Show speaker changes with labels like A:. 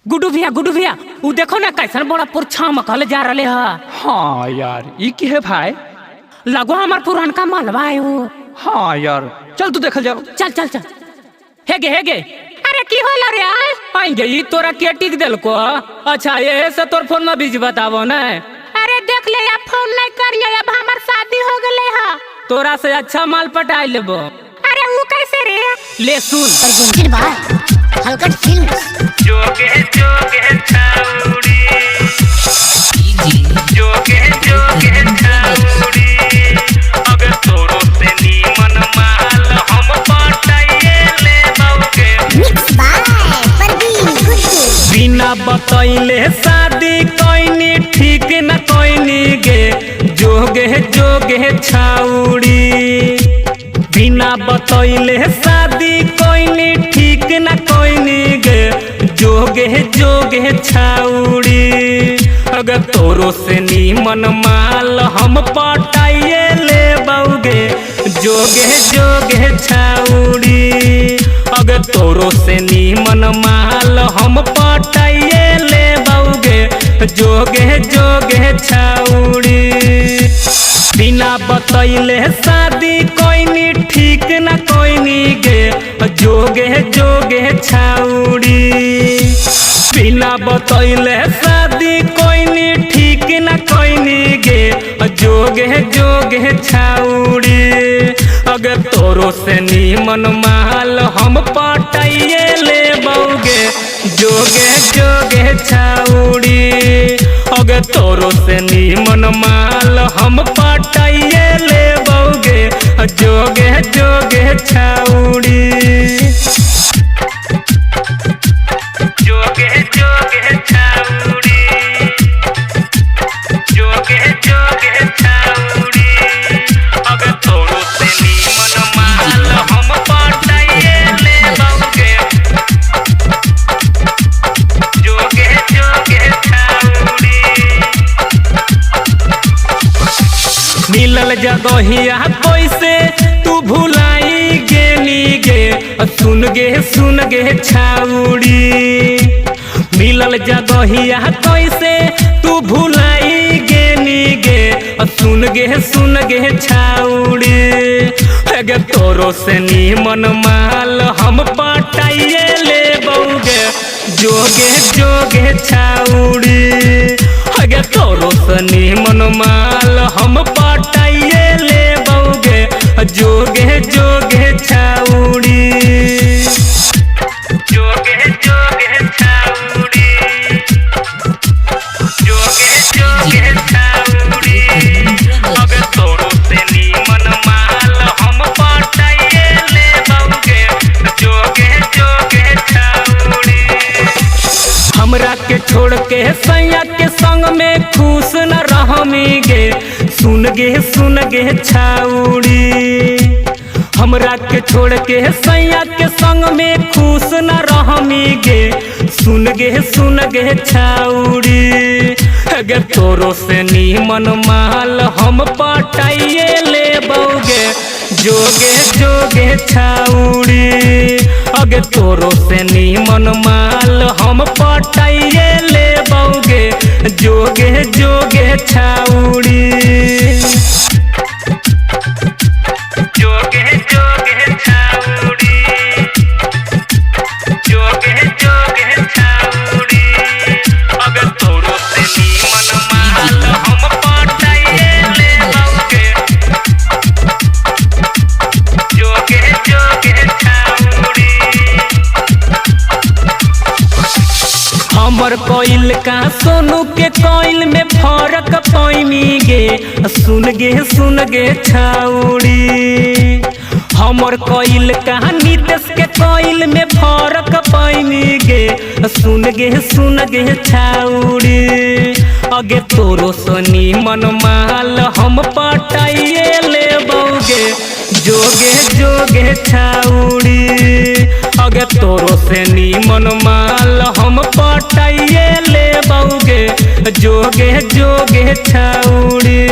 A: गुड्डू भैया वो देखो ना कैसन बड़ा पुरछा मकल जा रहे है।
B: हाँ यार ये की है भाई?
A: लगो हमार पुरानका मालवा है वो।
B: हाँ यार चल तू देखल जाओ।
A: चल चल चल हेगे अरे की होला रे आएंगे ई तोरा के टिक देल को। अच्छा ये से तोर फोन में बीज बतावो ना। अरे देख ले या फोन नहीं करिए अब हमार शादी हो गले है। तोरा से अच्छा माल पटाई लेबो। अरे वो कैसे रे ले सुन
C: अर्जुन भाई हलकट फिल्म्स
D: जोगे छाउड़ी जोगे छाउड़ी अगर तोरो से नीमन माल हम पटाइए ले बाउके।
C: Mix by Parveen Guddu.
A: बिना बतैले शादी कोइनी ठीक न कोइनी गे जोगे छाउड़ी। बिना बतैले शादी कोइनी ठीक न कोइनी गे जोगे छाउड़ी। अगर तोरो से नीमन माल हम पटाइए ले बाउगे जोगे छाउड़ी। अगर तोरो से नीमन माल हम पटाइए ले बाउगे जोगे छाउड़ी। बिना बतैले शादी कोइनी ठीक न कोइनी गे जोगे छाउड़ी। बिना बतैले शादी कोइनी ठीक न कोइनी गे जोगे छाउड़ी। अगर तोरो से नीमन माल हम पटाइए ले बाउगे जोगे छाउड़ी। अगर तोरो से नीमन माल हम पटाइए ले बाउगे जोगे छाउड़ी।
D: जोगे छाउड़ी जोगे छाउड़ी अगर तोरो से नीमन माल हम पटाइए ले बाउके। जोगे छाउड़ी
A: मिलल जगहिया कैसे तू भुलाई गेनी गे सुन गे छाउड़ी। मिलल जगहिया कैसे तू भुलाई गेनी गे सुन गे छाउड़ी। अगर तोरो से नीमन माल हम पटाइए ले बाउगे जोगे छाउड़ी। अगर तोरो से नीमन माल हम पटाइए ले बाउगे जोगे छाउड़ी।
D: जोगे छाउड़ी जोगे छाउड़ी अगर तोरो से नीमन माल हम पटाइए ले बाउके। जोगे छाउड़ी
A: हमरा के छोड़ के सैया के संग में खुश न रहमी गे सुन गे छाउड़ी। हमरा के छोड़ के सैया के संग में खुश न रहमी गे सुन गे छाउड़ी। अगर तोरो से नीमन माल हम पटाइए ले बाउगे जोगे छाउड़ी। अगर तोरो से नीमन माल हम पटाइए ले बाउगे जोगे छाउड़ी।
D: जोगे छाउड़ी जोगे छाउड़ी अगर तोरो से नीमन माल हम पटाइए ले बाउके। जोगे छाउड़ी
A: हमर कोइल का सोनू के कोइल में फर्क पैनी गे सुन गे छाउड़ी। हमर कोइल का नीतीश के कोइल में फर्क पैनी गे सुन गे छाउड़ी। अगे तोरो से नीमन माल हम पटाइए ले बाउगे जोगे छाउड़ी। अगर तोरो से नीमन माल हम पटाइए ले बाउगे जोगे छाउड़ी।